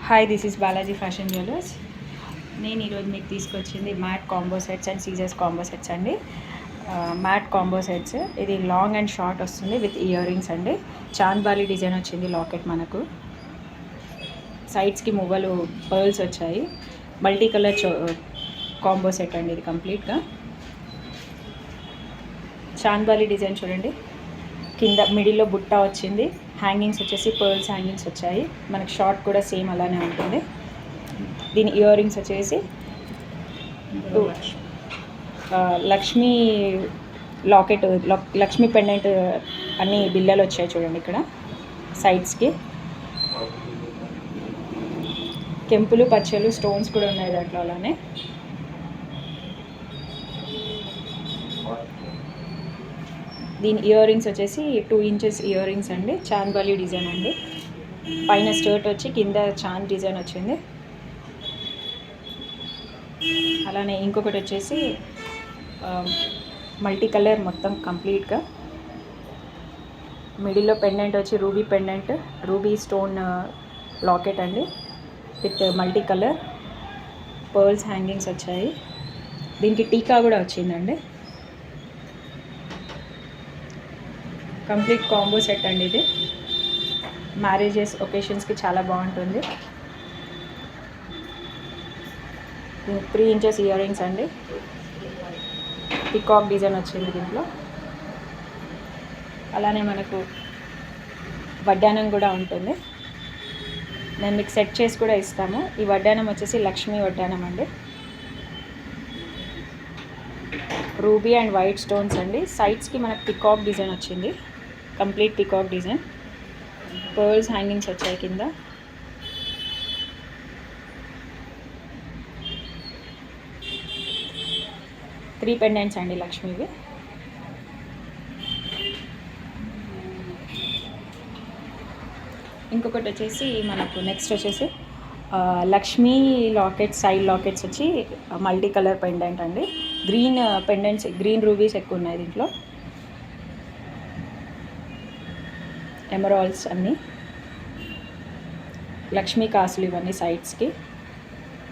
Hi, this is Balaji fashion jewellers. నేను ఈరోజు మీకు తీసుకొచ్చింది మ్యాట్ కాంబో సెట్స్ అండ్ సీజర్స్ కాంబో సెట్స్ అండి. మ్యాట్ కాంబో సెట్స్, ఇది లాంగ్ అండ్ షార్ట్ వస్తుంది విత్ ఇయర్ రింగ్స్ అండి. చాంద్బాలి డిజైన్ వచ్చింది లాకెట్ మనకు. సైడ్స్కి మువ్వలు పర్ల్స్ వచ్చాయి. మల్టీ కలర్ కాంబో సెట్ అండి ఇది కంప్లీట్గా. చాంద్బాలి డిజైన్ చూడండి, కింద మిడిల్లో బుట్ట వచ్చింది. హ్యాంగింగ్స్ వచ్చేసి పర్ల్స్ హ్యాంగింగ్స్ వచ్చాయి. మనకి షార్ట్ కూడా సేమ్ అలానే ఉంటుంది. దీని ఇయర్ రింగ్స్ వచ్చేసి లక్ష్మీ లాకెట్, లక్ష్మీ పెండెంట్ అన్ని బిల్లలు వచ్చాయి చూడండి. ఇక్కడ సైడ్స్కి కెంపులు పచ్చలు స్టోన్స్ కూడా ఉన్నాయి దాంట్లో. అలానే దీని ఇయర్ రింగ్స్ వచ్చేసి 2 ఇంచెస్ ఇయర్ రింగ్స్ అండి. చాంద్బాలి డిజైన్ అండి. పైన స్టర్ట్ వచ్చి కింద చాంద్ డిజైన్ వచ్చింది. అలానే ఇంకొకటి వచ్చేసి మల్టీ కలర్ మొత్తం కంప్లీట్గా. మిడిల్లో పెండెంట్ వచ్చి ruby pendant, ruby stone locket అండి with multi colour pearls hangings వచ్చాయి. దీనికి టీకా కూడా వచ్చిందండి. కంప్లీట్ కాంబో సెట్ అండి ఇది. మ్యారేజెస్ ఒకేషన్స్కి చాలా బాగుంటుంది. 3 ఇంచెస్ ఇయర్ రింగ్స్ అండి. పికాక్ డిజైన్ వచ్చింది దీంట్లో. అలానే మనకు వడ్డానం కూడా ఉంటుంది. నేను మీకు సెట్ చేసి కూడా ఇస్తాము. ఈ వడ్డానం వచ్చేసి లక్ష్మీ వడ్డానం అండి. రూబీ అండ్ వైట్ స్టోన్స్ అండి. సైడ్స్కి మనకు పికాక్ డిజైన్ వచ్చింది. Complete peacock design. Pearls hangings వచ్చాయి కింద. త్రీ పెండెంట్స్ అండి లక్ష్మీవి. ఇంకొకటి వచ్చేసి మనకు నెక్స్ట్ వచ్చేసి లక్ష్మీ లాకెట్స్, సైడ్ లాకెట్స్ వచ్చి మల్టీ కలర్ పెండెంట్ అండి. గ్రీన్ పెండెంట్స్, గ్రీన్ రూబీస్ ఎక్కువ ఉన్నాయి దీంట్లో. ఎమరాల్డ్స్ అన్నీ, లక్ష్మీ కాసులు ఇవన్నీ సైడ్స్కి.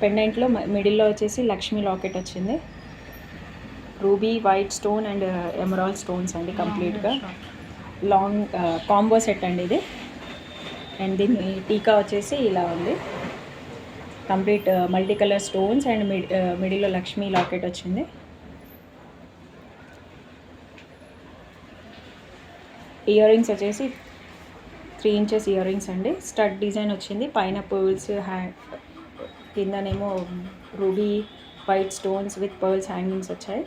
పెండెంట్లో మిడిల్లో వచ్చేసి లక్ష్మీ లాకెట్ వచ్చింది. Ruby, white stone and emerald stones అండి కంప్లీట్గా. లాంగ్ కాంబో సెట్ అండి ఇది. అండ్ దీని టీకా వచ్చేసి ఇలా ఉంది. Complete multi colour stones and మిడిల్లో లక్ష్మీ లాకెట్ వచ్చింది. ఇయర్ రింగ్స్ వచ్చేసి 3 ఇంచెస్ ఇయర్ రింగ్స్ అండి. స్టడ్ డిజైన్ వచ్చింది. పైన పర్ల్స్, కిందనేమో ruby white stones with pearls hangings వచ్చాయి.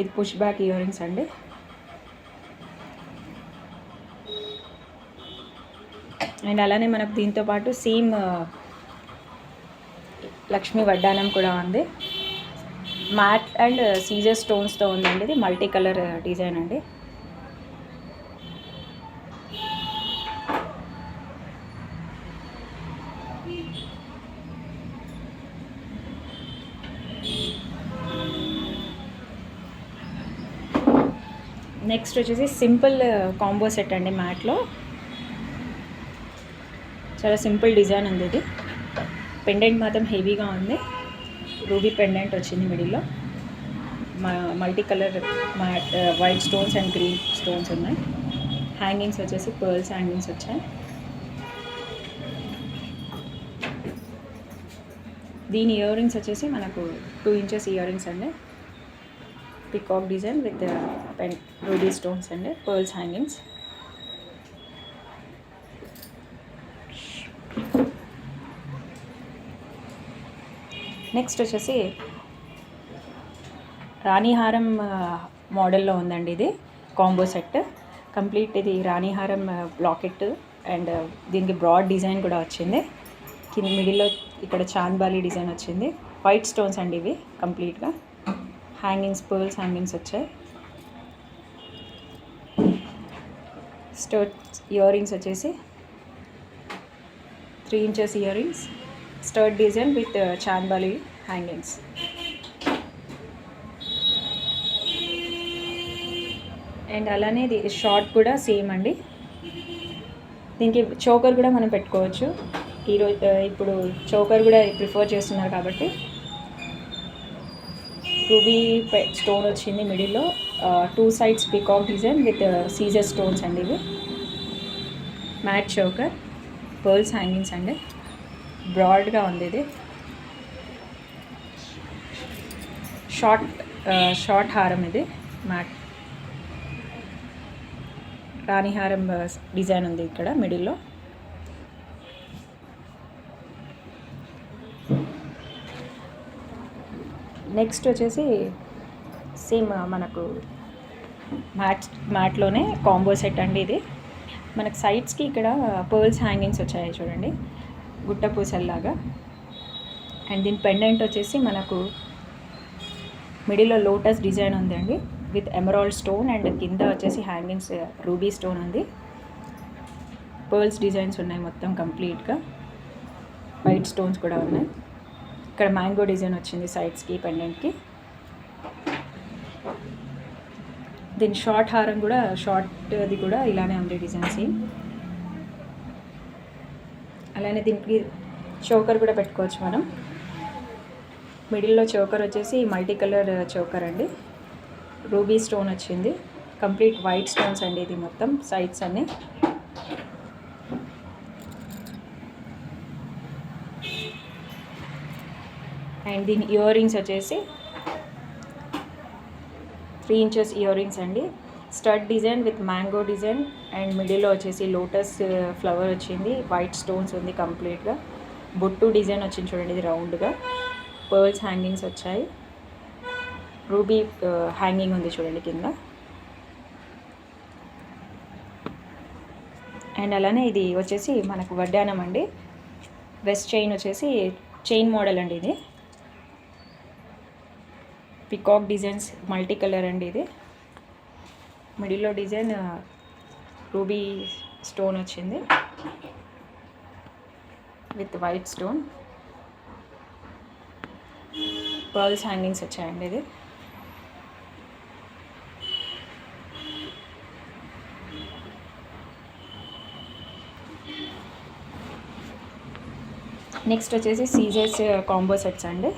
ఇది పుష్ బ్యాక్ ఇయర్ రింగ్స్ అండి. అండ్ అలానే మనకు దీంతో పాటు సేమ్ లక్ష్మీ వడ్డానం కూడా ఉంది. మ్యాట్ అండ్ సీజర్ స్టోన్స్తో ఉందండి. ఇది మల్టీ కలర్ డిజైన్ అండి. నెక్స్ట్ వచ్చేసి సింపుల్ కాంబో సెట్ అండి. మ్యాట్లో చాలా సింపుల్ డిజైన్ ఉంది ఇది. పెండెంట్ మాత్రం హెవీగా ఉంది. రూబీ పెండెంట్ వచ్చింది మిడిల్లో. Multi colour matte, white stones and green stones ఉన్నాయి. హ్యాంగింగ్స్ వచ్చేసి పర్ల్స్ హ్యాంగింగ్స్ వచ్చాయి. దీని ఇయర్ రింగ్స్ వచ్చేసి మనకు 2 ఇంచెస్ ఇయర్ రింగ్స్ అండి. Peacock design with ruby stones అండి, పర్ల్స్ హ్యాంగింగ్స్. నెక్స్ట్ వచ్చేసి రాణిహారం మోడల్లో ఉందండి ఇది కాంబో సెట్. కంప్లీట్ ఇది రాణిహారం లాకెట్ అండ్ దీనికి బ్రాడ్ డిజైన్ కూడా వచ్చింది. కింద మిడిల్లో ఇక్కడ చాంద్బాలి డిజైన్ వచ్చింది. వైట్ స్టోన్స్ అండి ఇవి కంప్లీట్గా. హ్యాంగింగ్స్, పర్ల్స్ హ్యాంగింగ్స్ వచ్చాయి. స్టర్ట్ ఇయర్ రింగ్స్ వచ్చేసి 3 inches ear rings. Stud design with chandbali hangings. And అలానే ఇది షార్ట్ కూడా సేమ్ అండి. దీనికి చోకర్ కూడా మనం పెట్టుకోవచ్చు. ఈరోజు ఇప్పుడు చోకర్ కూడా ప్రిఫర్ చేస్తున్నారు కాబట్టి రూబీ స్టోన్ వచ్చింది మిడిల్లో. 2 sides peacock design with CZ stones అండి. ఇవి మ్యాట్ చోకర్, పర్ల్స్ హ్యాంగింగ్స్ అండి. బ్రాడ్గా ఉంది ఇది. షార్ట్ హారం ఇది. మ్యాట్ రాణి హారం డిజైన్ ఉంది ఇక్కడ మిడిల్లో. నెక్స్ట్ వచ్చేసి సేమ్ మనకు మ్యాట్లోనే కాంబో సెట్ అండి ఇది. మనకు సైడ్స్కి ఇక్కడ పర్ల్స్ హ్యాంగింగ్స్ వచ్చాయి చూడండి, గుట్ట పూసల్లాగా. అండ్ దీని పెండెంట్ వచ్చేసి మనకు మిడిల్లో లోటస్ డిజైన్ ఉందండి విత్ ఎమరాల్డ్ స్టోన్. అండ్ కింద వచ్చేసి హ్యాంగింగ్స్ రూబీ స్టోన్ ఉంది. పర్ల్స్ డిజైన్స్ ఉన్నాయి మొత్తం కంప్లీట్గా. వైట్ స్టోన్స్ కూడా ఉన్నాయి. ఇక్కడ మ్యాంగో డిజైన్ వచ్చింది సైడ్స్కి, పెండెంట్కి. దీని షార్ట్ హారం కూడా షార్ట్ది కూడా ఇలానే ఉంది డిజైన్ సేమ్. అలానే దీనికి చోకర్ కూడా పెట్టుకోవచ్చు మనం. మిడిల్లో చోకర్ వచ్చేసి మల్టీ కలర్ చోకర్ అండి. రూబీ స్టోన్ వచ్చింది. కంప్లీట్ వైట్ స్టోన్స్ అండి ఇది మొత్తం సైడ్స్ అన్నీ. అండ్ దీని ఇయర్ రింగ్స్ వచ్చేసి 3 ఇంచెస్ ఇయర్ రింగ్స్ అండి. Stud design with mango design. And మిడిల్లో వచ్చేసి లోటస్ ఫ్లవర్ వచ్చింది. వైట్ స్టోన్స్ ఉంది కంప్లీట్గా. బొట్టు డిజైన్ వచ్చింది చూడండి, ఇది రౌండ్గా. పర్ల్స్ హ్యాంగింగ్స్ వచ్చాయి. రూబీ హ్యాంగింగ్ ఉంది చూడండి కింద. అండ్ అలానే ఇది వచ్చేసి మనకు వడ్డానం అండి. వెస్ట్ చైన్ వచ్చేసి చైన్ మోడల్ అండి ఇది. పికాక్ డిజైన్స్ మల్టీ కలర్ అండి ఇది. మిడిల్లో డిజైన్ రూబీ స్టోన్ వచ్చింది with white stone. Pearls hangings వచ్చాయండి ఇది. నెక్స్ట్ వచ్చేసి సీజర్స్ కాంబో సెట్స్ అండి.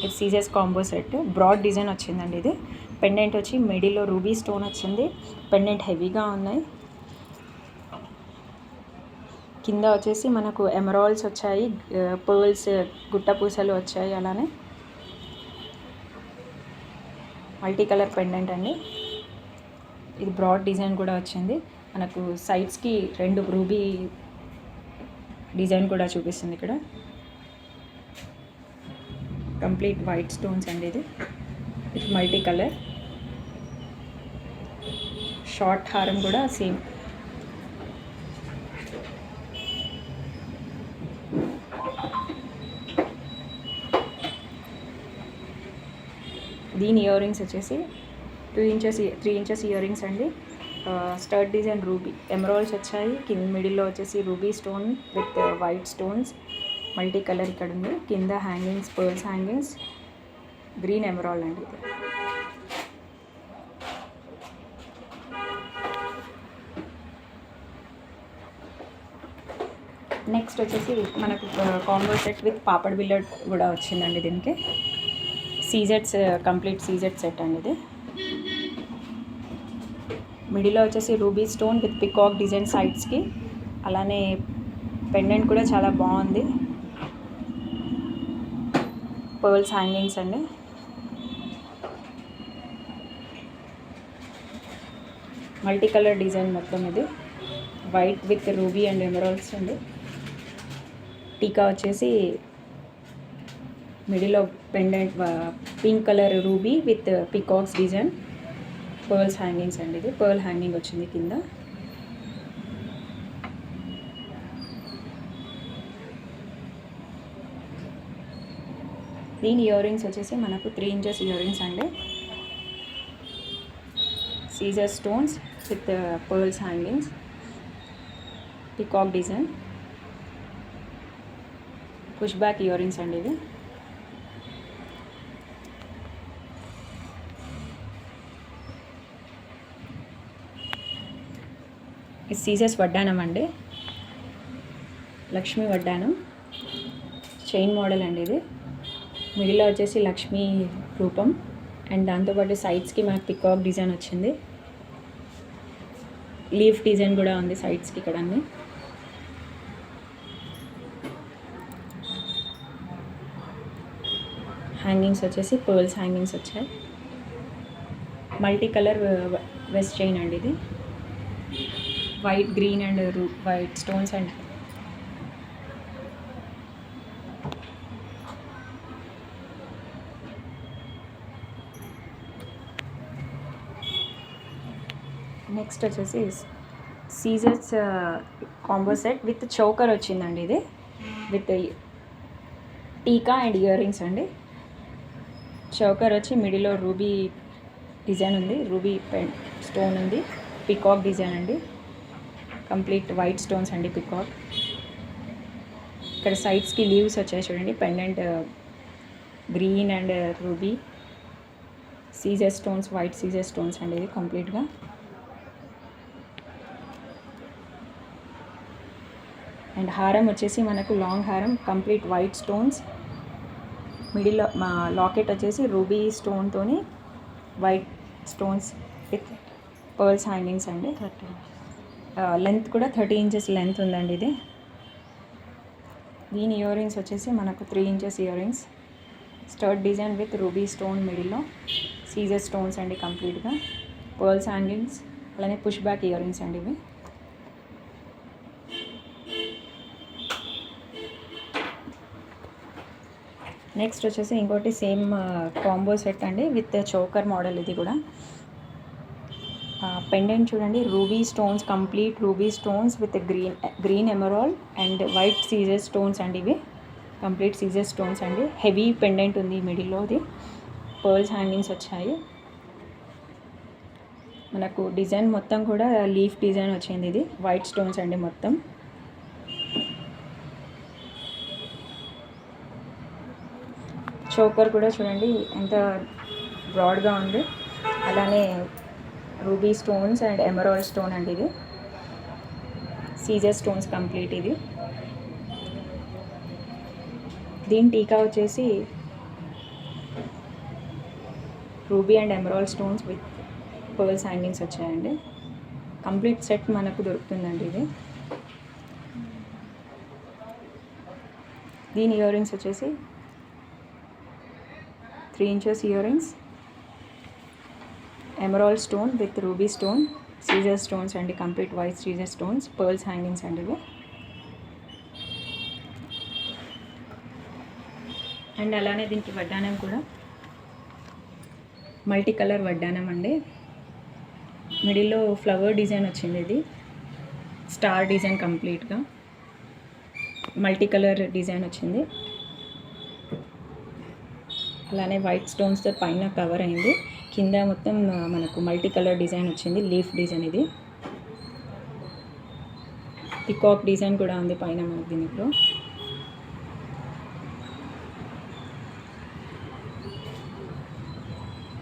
ఇది సీజర్స్ కాంబో సెట్. బ్రాడ్ డిజైన్ వచ్చిందండి ఇది. పెండెంట్ వచ్చి మిడిల్లో రూబీ స్టోన్ వచ్చింది. పెండెంట్ హెవీగా ఉన్నాయి. కింద వచ్చేసి మనకు ఎమరాల్డ్స్ వచ్చాయి, పర్ల్స్ గుట్ట పూసలు వచ్చాయి. అలానే మల్టీ కలర్ పెండెంట్ అండి. ఇది బ్రాడ్ డిజైన్ కూడా వచ్చింది. మనకు సైడ్స్కి 2 రూబీ డిజైన్ కూడా చూపిస్తుంది ఇక్కడ. కంప్లీట్ వైట్ స్టోన్స్ అండి ఇది. ఇది మల్టీ కలర్. షార్ట్ హారం కూడా సేమ్. దీని ఇయర్ రింగ్స్ వచ్చేసి 3 ఇంచెస్ ఇయర్ రింగ్స్ అండి. స్టడ్ డిజైన్ రూబీ ఎమరాల్డ్స్ వచ్చాయి. కింద మిడిల్లో వచ్చేసి ruby stone with white stones. Multi colour ఇక్కడ ఉంది. కింద hangings pearls hangings, green emerald అండి ఇది. నెక్స్ట్ వచ్చేసి మనకు combo set with papad biller కూడా వచ్చిందండి. దీనికి సీజెట్స్ కంప్లీట్ సీజెట్ సెట్ అండి ఇది. మిడిల్లో వచ్చేసి ruby stone with peacock design సైడ్స్కి. అలానే పెండెంట్ కూడా చాలా బాగుంది. పర్ల్స్ హ్యాంగింగ్స్ అండి. మల్టీ కలర్ డిజైన్ మొత్తం ఇది. White with ruby and emeralds అండి. టీకా వచ్చేసి మిడిల్లో pendant pink colour ruby with peacocks design. Pearls hangings అండి ఇది. పర్ల్ హ్యాంగింగ్ వచ్చింది కింద. దీని ఇయర్ రింగ్స్ వచ్చేసి మనకు 3 ఇంచెస్ ఇయర్ రింగ్స్ అండి. CZ stones with pearls hangings, peacock design, push back earrings అండి ఇవి. ఇది సీజర్స్ వడ్డానం అండి. లక్ష్మీ వడ్డానం చైన్ మోడల్ అండి ఇది. మిడిల్లో వచ్చేసి లక్ష్మీ రూపం అండ్ దాంతోపాటు సైడ్స్కి మనకు పికాక్ డిజైన్ వచ్చింది. లీఫ్ డిజైన్ కూడా ఉంది సైడ్స్కి ఇక్కడ అన్ని. హ్యాంగింగ్స్ వచ్చేసి పర్ల్స్ హ్యాంగింగ్స్ వచ్చాయి. మల్టీ కలర్ వెస్ట్ చైన్ అండి ఇది. White, green and white stones and next వచ్చేసి scissors combo set with choker వచ్చిందండి ఇది. With tikka and earrings అండి. చోకర్ వచ్చి మిడిల్లో రూబీ డిజైన్ ఉంది, రూబీ పెన్ స్టోన్ ఉంది, పికాక్ డిజైన్ అండి. కంప్లీట్ వైట్ స్టోన్స్ అండి పికాక్. ఇక్కడ సైడ్స్కి లీవ్స్ వచ్చాయి చూడండి. Pendant green and ruby, CZ stones, white Caesar stones అండి ఇది కంప్లీట్గా. అండ్ హారం వచ్చేసి మనకు లాంగ్ హారం, కంప్లీట్ వైట్ స్టోన్స్. మిడిల్లో మా లాకెట్ వచ్చేసి రూబీ స్టోన్తోని white stones with pearls hangings అండి. లెంత్ కూడా 30 ఇంచెస్ లెంత్ ఉందండి ఇది. దీని ఇయర్ రింగ్స్ వచ్చేసి మనకు 3 inches ear rings. Stud design with ruby stone మిడిల్లో, సీజర్ స్టోన్స్ అండి కంప్లీట్గా, పర్ల్స్ హ్యాంగింగ్స్, అలానే పుష్ బ్యాక్ ఇయర్ రింగ్స్ అండి ఇవి. నెక్స్ట్ వచ్చేసి ఇంకోటి సేమ్ కాంబో సెట్ అండి విత్ చోకర్ మోడల్. ఇది కూడా పెండెంట్ చూడండి, ruby stones, complete ruby stones with green emerald and white Caesar stones అండి ఇవి. కంప్లీట్ సీజర్ స్టోన్స్ అండి. హెవీ పెండెంట్ ఉంది మిడిల్లో. ఇది పర్ల్స్ హ్యాంగింగ్స్ వచ్చాయి. మనకు డిజైన్ మొత్తం కూడా లీఫ్ డిజైన్ వచ్చింది. ఇది వైట్ స్టోన్స్ అండి మొత్తం. చోకర్ కూడా చూడండి ఎంత బ్రాడ్గా ఉంది. అలానే ruby stones and emerald stone అండి ఇది. సీజర్ స్టోన్స్ కంప్లీట్ ఇది. దీని టీకా వచ్చేసి ruby and emerald stones with pearls hangings వచ్చాయండి. కంప్లీట్ సెట్ మనకు దొరుకుతుందండి ఇది. దీని ఇయర్ రింగ్స్ వచ్చేసి 3 inches year rings, emerald stone with ruby stone, సీజర్ స్టోన్స్ అండి, complete white Caesar stones, pearls hangings అండి ఇవి. అండ్ అలానే దీనికి వడ్డానం కూడా మల్టీ కలర్ వడ్డానం అండి. మిడిల్లో ఫ్లవర్ డిజైన్ వచ్చింది. ఇది స్టార్ డిజైన్ కంప్లీట్గా మల్టీ కలర్ డిజైన్ వచ్చింది. అలానే వైట్ స్టోన్స్తో పైన కవర్ అయింది. కింద మొత్తం మనకు మల్టీ కలర్ డిజైన్ వచ్చింది, లీఫ్ డిజైన్ ఇది. పికాక్ డిజైన్ కూడా ఉంది పైన మనకు దీనిలో.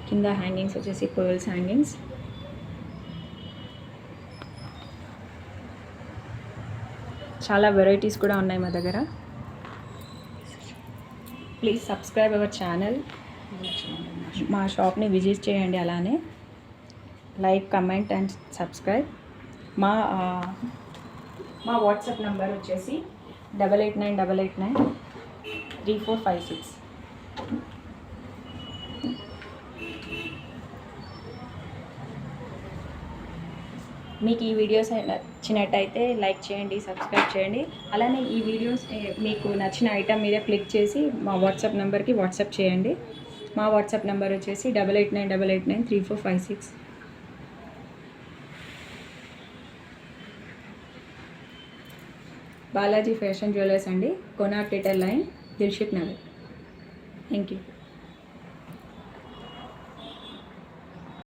కింద హ్యాంగింగ్స్ వచ్చేసి పర్ల్స్ హ్యాంగింగ్స్. చాలా వెరైటీస్ కూడా ఉన్నాయి మా దగ్గర. Please subscribe our channel. మా షాప్ని విజిట్ చేయండి. అలానే లైక్, కమెంట్ అండ్ సబ్స్క్రైబ్. మా వాట్సాప్ నెంబర్ వచ్చేసి 8898893456. మీకు ఈ వీడియోస్ నచ్చినట్టయితే లైక్ చేయండి, సబ్స్క్రైబ్ చేయండి. అలానే ఈ వీడియోస్ మీకు నచ్చిన ఐటమ్ మీద క్లిక్ చేసి మా వాట్సాప్ నెంబర్కి వాట్సాప్ చేయండి. మా వాట్సాప్ నెంబర్ వచ్చేసి 8898893456. బాలాజీ ఫ్యాషన్ జ్యువెలర్స్ అండి, Konark theatre line, Dilsukh Nagar. Thank you.